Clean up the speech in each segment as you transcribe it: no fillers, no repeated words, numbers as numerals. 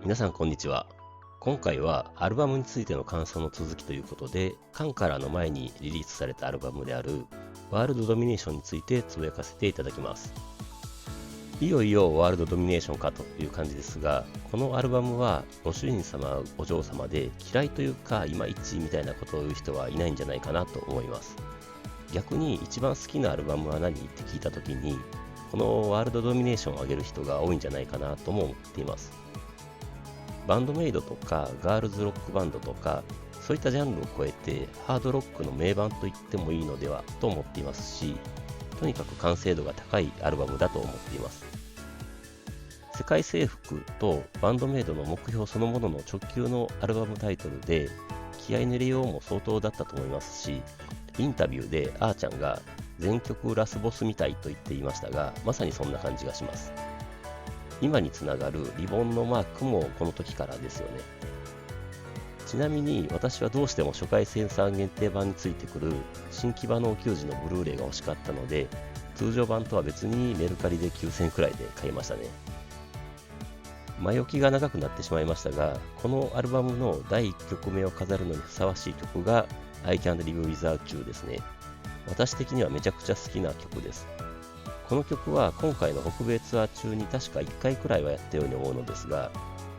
皆さんこんにちは。今回はアルバムについての感想の続きということで、カンカラの前にリリースされたアルバムであるワールドドミネーションについてつぶやかせていただきます。いよいよワールドドミネーションかという感じですが、このアルバムはご主人様お嬢様で嫌いというかいまいちみたいなことを言う人はいないんじゃないかなと思います。逆に一番好きなアルバムは何って聞いた時に、このワールドドミネーションを上げる人が多いんじゃないかなとも思っています。バンドメイドとかガールズロックバンドとかそういったジャンルを超えてハードロックの名盤と言ってもいいのではと思っていますし、とにかく完成度が高いアルバムだと思っています。世界征服とバンドメイドの目標そのものの直球のアルバムタイトルで、気合いの入れようも相当だったと思いますし、インタビューであーちゃんが全曲ラスボスみたいと言っていましたが、まさにそんな感じがします。今につながるリボンのマークもこの時からですよね。ちなみに私はどうしても初回生産限定版についてくる新木場の球児のブルーレイが欲しかったので、通常版とは別にメルカリで9000円くらいで買いましたね。前置きが長くなってしまいましたが、このアルバムの第1曲目を飾るのにふさわしい曲が I Can't Live Without You ですね。私的にはめちゃくちゃ好きな曲です。この曲は今回の北米ツアー中に確か1回くらいはやったように思うのですが、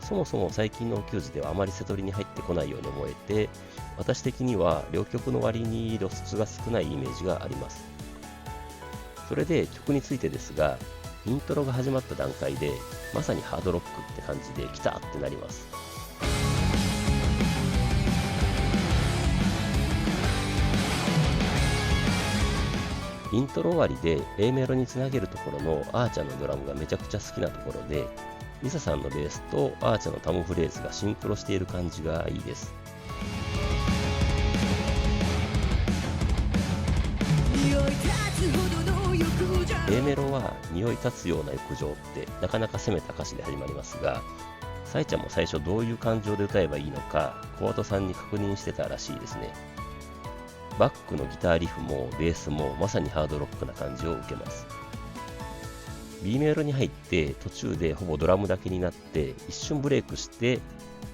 そもそも最近のお給仕ではあまり瀬取りに入ってこないように思えて、私的には両曲の割に露出が少ないイメージがあります。それで曲についてですが、イントロが始まった段階でまさにハードロックって感じで来たってなります。イントロ終わりで A メロにつなげるところのあーちゃんのドラムがめちゃくちゃ好きなところで、リサさんのベースとあーちゃんのタムフレーズがシンクロしている感じがいいです。A メロは匂い立つような浴場ってなかなか攻めた歌詞で始まりますが、さえちゃんも最初どういう感情で歌えばいいのか小鳩さんに確認してたらしいですね。バックのギターリフもベースもまさにハードロックな感じを受けます。 B メロに入って途中でほぼドラムだけになって一瞬ブレイクして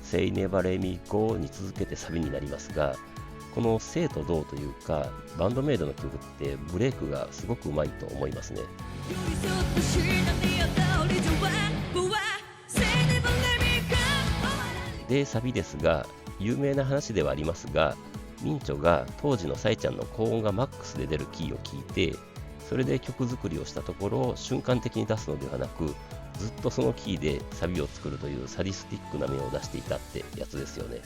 Say Never Let Me Goに続けてサビになりますが、この生と同というかバンドメイドの曲ってブレイクがすごくうまいと思いますね。でサビですが、有名な話ではありますが、ミンチョが当時のサイちゃんの高音がマックスで出るキーを聞いて、それで曲作りをしたところ瞬間的に出すのではなく、ずっとそのキーでサビを作るというサディスティックな面を出していたってやつですよね。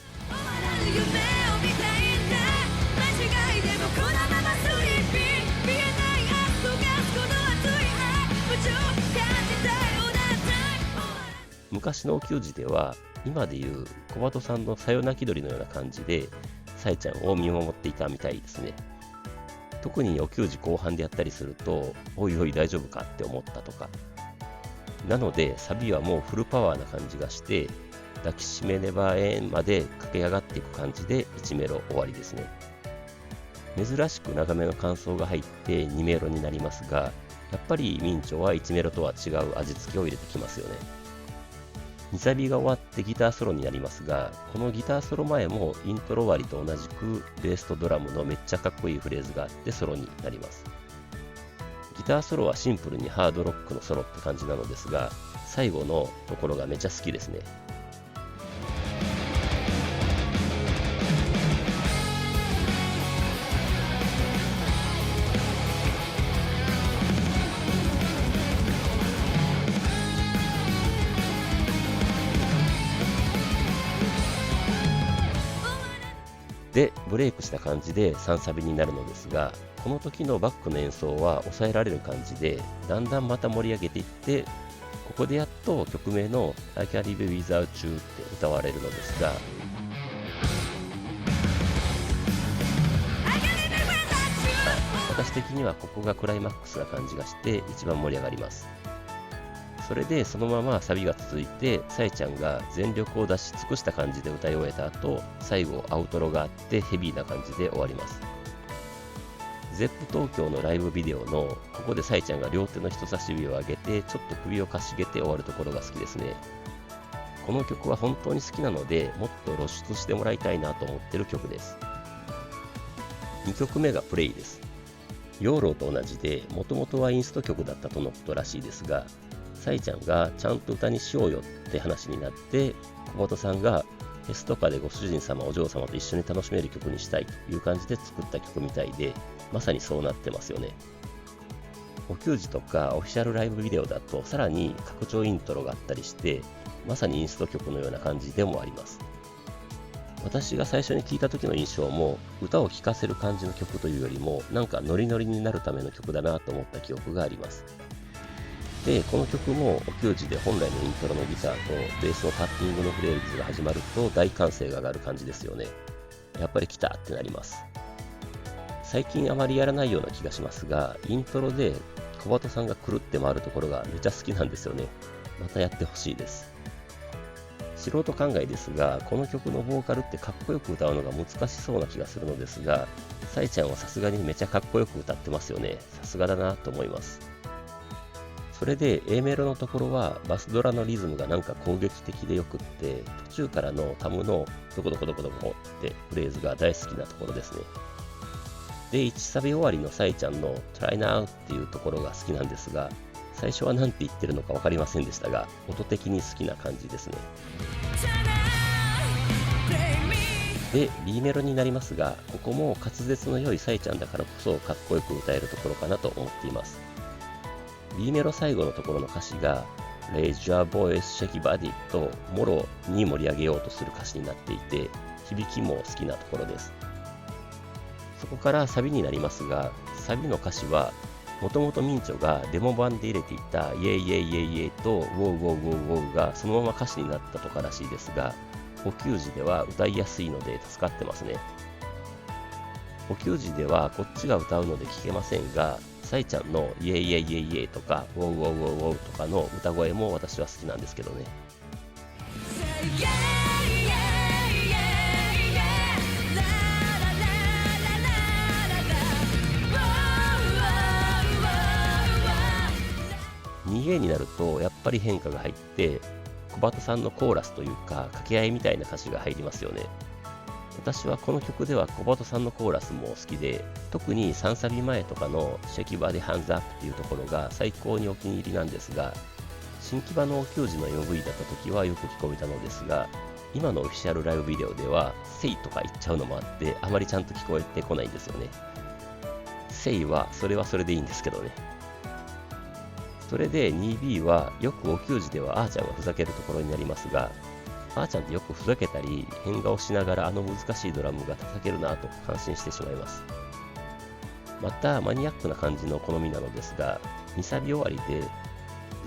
昔のお給仕では今でいう小鳩さんのさよなき鳥のような感じでサイちゃんを見守っていたみたいですね。特にお給仕後半でやったりすると、おいおい大丈夫かって思ったとか。なのでサビはもうフルパワーな感じがして、抱きしめねばえんまで駆け上がっていく感じで1メロ終わりですね。珍しく長めの感想が入って2メロになりますが、やっぱりミンチョは1メロとは違う味付けを入れてきますよね。2サビが終わってギターソロになりますが、このギターソロ前もイントロ終わりと同じくベースとドラムのめっちゃかっこいいフレーズがあってソロになります。ギターソロはシンプルにハードロックのソロって感じなのですが、最後のところがめちゃ好きですね。でブレイクした感じで3サビになるのですが、この時のバックの演奏は抑えられる感じでだんだんまた盛り上げていって、ここでやっと曲名の I Can't Live Without You って歌われるのですが、私的にはここがクライマックスな感じがして一番盛り上がります。それでそのままサビが続いて、サイちゃんが全力を出し尽くした感じで歌い終えた後、最後アウトロがあってヘビーな感じで終わります。ゼップ東京のライブビデオのここでサイちゃんが両手の人差し指を上げてちょっと首をかしげて終わるところが好きですね。この曲は本当に好きなので、もっと露出してもらいたいなと思ってる曲です。2曲目がプレイです。養老と同じで、もともとはインスト曲だったとのことらしいですが、サイちゃんがちゃんと歌にしようよって話になって、小鳩さんがフェスとかでご主人様お嬢様と一緒に楽しめる曲にしたいという感じで作った曲みたいで、まさにそうなってますよね。お給仕とかオフィシャルライブビデオだとさらに拡張イントロがあったりして、まさにインスト曲のような感じでもあります。私が最初に聴いた時の印象も、歌を聴かせる感じの曲というよりも、なんかノリノリになるための曲だなと思った記憶があります。で、この曲もお給仕で本来のイントロのギターとベースのタッピングのフレーズが始まると大歓声が上がる感じですよね。やっぱり来たってなります。最近あまりやらないような気がしますが、イントロで小鳩さんがくるって回るところがめちゃ好きなんですよね。またやってほしいです。素人考えですが、この曲のボーカルってかっこよく歌うのが難しそうな気がするのですが、サイちゃんはさすがにめちゃかっこよく歌ってますよね。さすがだなと思います。それで A メロのところはバスドラのリズムがなんか攻撃的でよくって、途中からのタムのドコドコドコドコってフレーズが大好きなところですね。で、1サビ終わりのサイちゃんの Try Now っていうところが好きなんですが、最初は何て言ってるのか分かりませんでしたが、音的に好きな感じですね。で、B メロになりますが、ここも滑舌の良いサイちゃんだからこそかっこよく歌えるところかなと思っています。B メロ最後のところの歌詞が Raise your voice, shake body ともろに盛り上げようとする歌詞になっていて、響きも好きなところです。そこからサビになりますが、サビの歌詞はもともとミンチョがデモ版で入れていたイエイイエイイエイイエイとウォーウォーウォーウォーがそのまま歌詞になったとからしいですが、お給仕では歌いやすいので助かってますね。お給仕ではこっちが歌うので聞けませんが、サイちゃんのイエイイエイイエイイエイとかウォーウォーウォーウォーとかの歌声も私は好きなんですけどね。2A になるとやっぱり変化が入って、小鳩さんのコーラスというか掛け合いみたいな歌詞が入りますよね。私はこの曲では小鳩さんのコーラスも好きで、特に3サビ前とかのシェキバでハンズアップっていうところが最高にお気に入りなんですが、新木場のお給仕の MV だった時はよく聞こえたのですが、今のオフィシャルライブビデオではセイとか言っちゃうのもあってあまりちゃんと聞こえてこないんですよね。セイはそれでいいんですけどね。それで 2B はよくお給仕ではあーちゃんがふざけるところになりますが、あーちゃんってよくふざけたり変顔しながらあの難しいドラムが叩けるなと感心してしまいます。またマニアックな感じの好みなのですが、2サビ終わりでう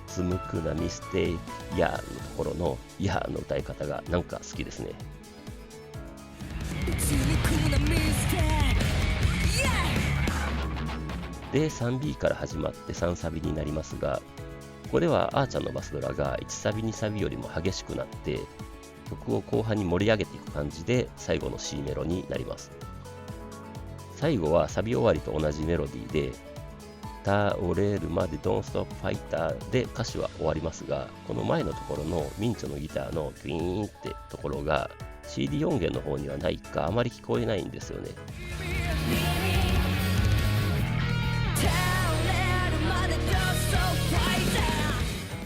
つむくなミステイヤーのところのヤーの歌い方がなんか好きですね。で 3B から始まって3サビになりますが、ここではあーちゃんのバスドラが1サビ2サビよりも激しくなって曲を後半に盛り上げていく感じで最後の C メロになります。最後はサビ終わりと同じメロディーで倒れるまで Don't Stop Fighter で歌詞は終わりますが、この前のところのミンチョのギターのグイーンってところが CD 音源の方にはないかあまり聞こえないんですよね。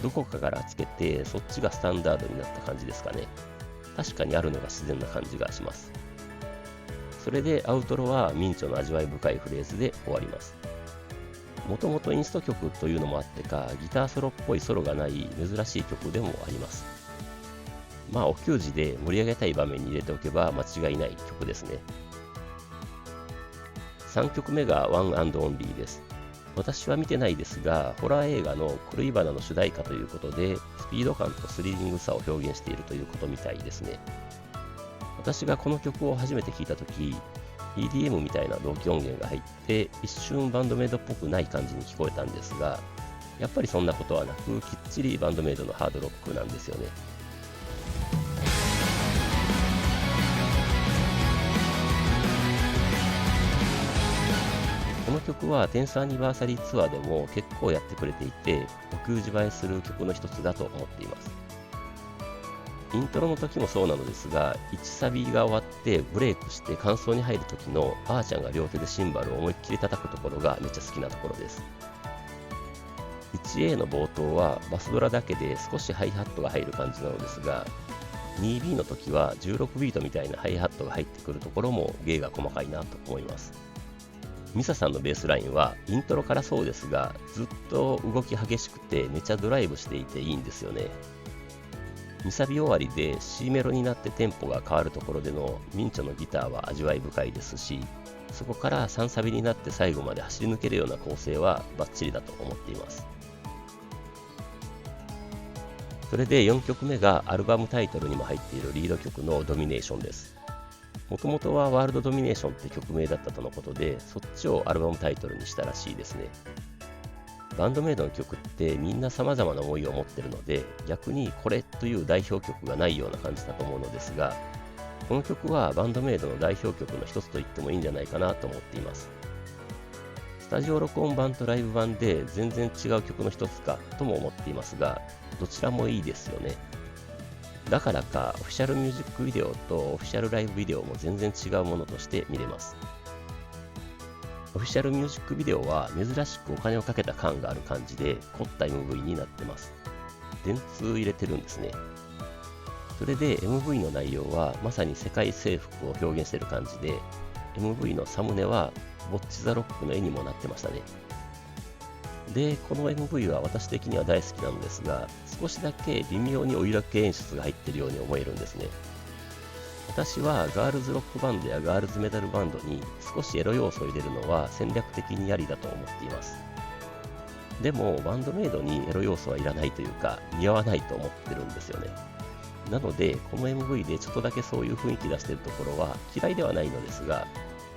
どこかからつけてそっちがスタンダードになった感じですかね。確かにあるのが自然な感じがします。それでアウトロはミンチョの味わい深いフレーズで終わります。もともとインスト曲というのもあってか、ギターソロっぽいソロがない珍しい曲でもあります。まあお給仕で盛り上げたい場面に入れておけば間違いない曲ですね。3曲目がワン&オンリーです。私は見てないですが、ホラー映画の狂い花の主題歌ということで、スピード感とスリリングさを表現しているということみたいですね。私がこの曲を初めて聴いたとき、EDM みたいな同期音源が入って、一瞬バンドメイドっぽくない感じに聞こえたんですが、やっぱりそんなことはなく、きっちりバンドメイドのハードロックなんですよね。この曲は10thアニバーサリーツアーでも結構やってくれていて、お給仕映えする曲の一つだと思っています。イントロの時もそうなのですが、1サビが終わってブレイクして間奏に入る時のあーちゃんが両手でシンバルを思いっきり叩くところがめっちゃ好きなところです。1A の冒頭はバスドラだけで少しハイハットが入る感じなのですが、2B の時は16ビートみたいなハイハットが入ってくるところも芸が細かいなと思います。ミサさんのベースラインはイントロからそうですが、ずっと動き激しくてめちゃドライブしていていいんですよね。2サビ終わりで C メロになってテンポが変わるところでのミンチョのギターは味わい深いですし、そこから3サビになって最後まで走り抜けるような構成はバッチリだと思っています。それで4曲目がアルバムタイトルにも入っているリード曲のドミネーションです。もともとはワールドドミネーションって曲名だったとのことで、そっちをアルバムタイトルにしたらしいですね。バンドメイドの曲ってみんな様々な思いを持ってるので、逆にこれという代表曲がないような感じだと思うのですが、この曲はバンドメイドの代表曲の一つと言ってもいいんじゃないかなと思っています。スタジオ録音版とライブ版で全然違う曲の一つかとも思っていますが、どちらもいいですよね。だからかオフィシャルミュージックビデオとオフィシャルライブビデオも全然違うものとして見れます。オフィシャルミュージックビデオは珍しくお金をかけた感がある感じで凝った MV になってます。電通入れてるんですね。それで MV の内容はまさに世界征服を表現している感じで、MV のサムネはボッチザロックの絵にもなってましたね。で、この MV は私的には大好きなのですが、少しだけ微妙にお色気演出が入っているように思えるんですね。私はガールズロックバンドやガールズメタルバンドに少しエロ要素を入れるのは戦略的にありだと思っています。でもバンドメイドにエロ要素はいらないというか似合わないと思ってるんですよね。なのでこの MV でちょっとだけそういう雰囲気出してるところは嫌いではないのですが、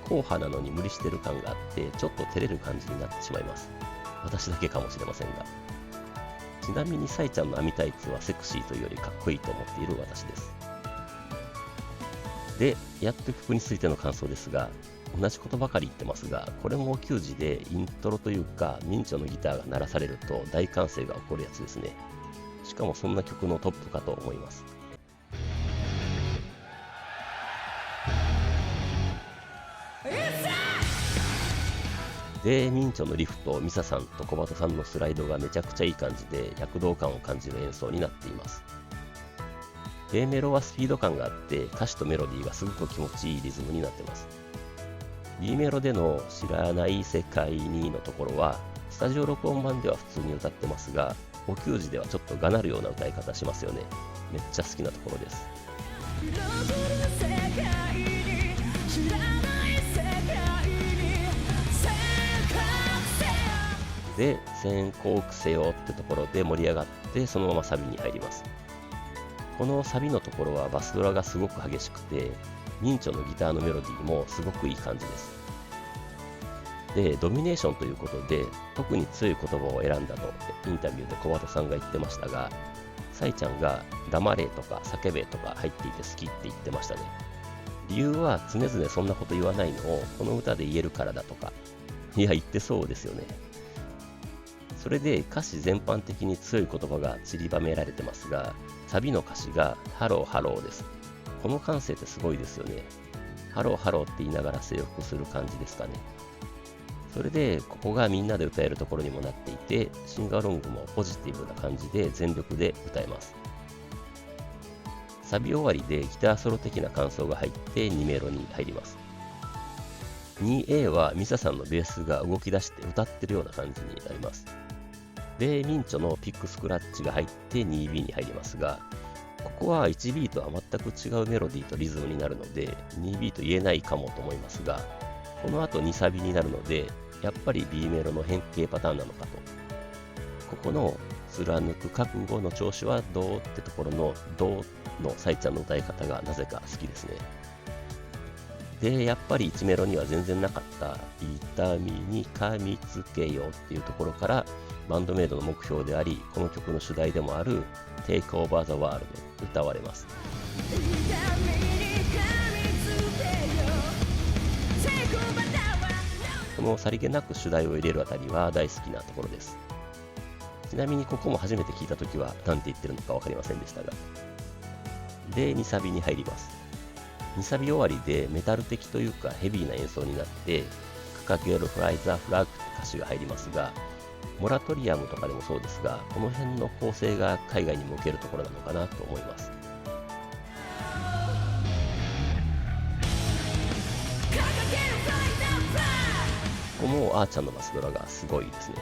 硬派なのに無理してる感があってちょっと照れる感じになってしまいます。私だけかもしれませんが。ちなみにサイちゃんの網タイツはセクシーというよりかっこいいと思っている私です。で、やっと曲についての感想ですが、同じことばかり言ってますが、これも球児でイントロというかミンチョのギターが鳴らされると大歓声が起こるやつですね。しかもそんな曲のトップかと思います。で、ミンチョのリフとミサさんと小鳩さんのスライドがめちゃくちゃいい感じで躍動感を感じる演奏になっています。A メロはスピード感があって歌詞とメロディーがすごく気持ちいいリズムになってます。B メロでの知らない世界にのところはスタジオ録音版では普通に歌ってますが、お給仕ではちょっとがなるような歌い方しますよね。めっちゃ好きなところです。で、先行くせよってところで盛り上がってそのままサビに入ります。このサビのところはバスドラがすごく激しくて、ミンチョのギターのメロディーもすごくいい感じです。で、ドミネーションということで、特に強い言葉を選んだとインタビューで小鳩さんが言ってましたが、サイちゃんが黙れとか叫べとか入っていて好きって言ってましたね。理由は常々そんなこと言わないのをこの歌で言えるからだとか。いや、言ってそうですよね。それで歌詞全般的に強い言葉が散りばめられてますが、サビの歌詞がハローハローです。この感性ってすごいですよね。ハローハローって言いながら征服する感じですかね。それでここがみんなで歌えるところにもなっていて、シンガーロングもポジティブな感じで全力で歌えます。サビ終わりでギターソロ的な感想が入って2メロに入ります。2A はミサさんのベースが動き出して歌ってるような感じになります。で、ミンチョのピックスクラッチが入って 2B に入りますが、ここは 1B とは全く違うメロディーとリズムになるので 2B と言えないかもと思いますが、この後2サビになるのでやっぱり B メロの変形パターンなのかと。ここの貫く覚悟の調子はどうってところのどうのサイちゃんの歌い方がなぜか好きですね。で、やっぱり1メロには全然なかった痛みに噛みつけよっていうところからバンドメイドの目標であり、この曲の主題でもある Take Over the World 歌われます。このさりげなく主題を入れるあたりは大好きなところです。ちなみにここも初めて聞いたときは何て言ってるのか分かりませんでしたが。で、2サビに入ります。2サビ終わりでメタル的というかヘビーな演奏になって、掲げるフライザーフラッグって歌詞が入りますが、モラトリアムとかでもそうですが、この辺の構成が海外に向けるところなのかなと思います。ここもあーちゃんのバスドラがすごいですね。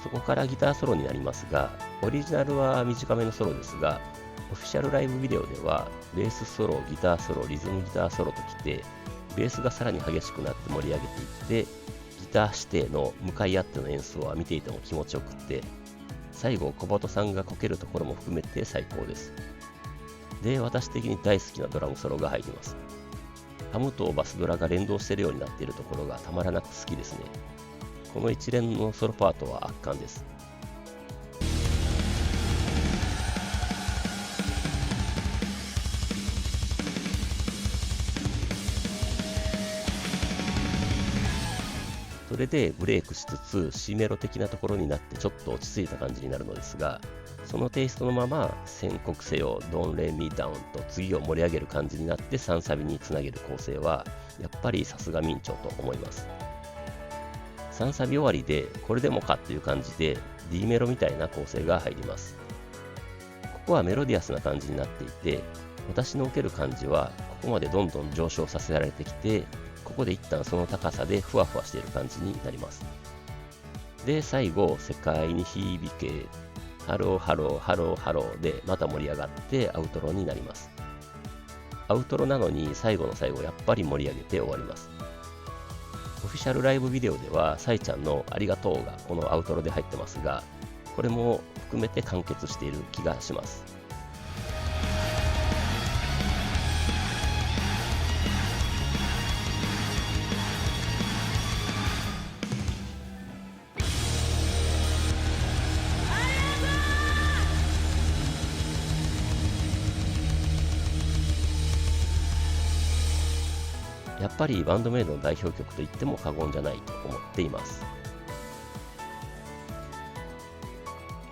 そこからギターソロになりますが、オリジナルは短めのソロですが、オフィシャルライブビデオではベースソロ、ギターソロ、リズムギターソロときて、ベースがさらに激しくなって盛り上げていって、ギター指定の向かい合っての演奏は見ていても気持ちよくって、最後小鳩さんがこけるところも含めて最高です。で、私的に大好きなドラムソロが入ります。ハムとバスドラが連動しているようになっているところがたまらなく好きですね。この一連のソロパートは圧巻です。それでブレイクしつつ C メロ的なところになってちょっと落ち着いた感じになるのですが、そのテイストのまま宣告せよドンレミダウンと次を盛り上げる感じになって3サビにつなげる構成はやっぱりさすが明朝と思います。3サビ終わりでこれでもかっていう感じで D メロみたいな構成が入ります。ここはメロディアスな感じになっていて、私の受ける感じはここまでどんどん上昇させられてきて、ここで一旦その高さでふわふわしている感じになります。で、最後、世界に響け、ハローハローハローハローでまた盛り上がってアウトロになります。アウトロなのに最後の最後やっぱり盛り上げて終わります。オフィシャルライブビデオではサイちゃんのありがとうがこのアウトロで入ってますが、これも含めて完結している気がします。やっぱりバンドメイドの代表曲と言っても過言じゃないと思っています。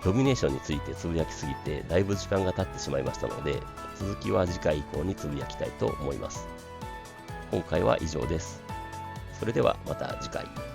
ドミネーションについてつぶやきすぎてだいぶ時間が経ってしまいましたので、続きは次回以降につぶやきたいと思います。今回は以上です。それではまた次回。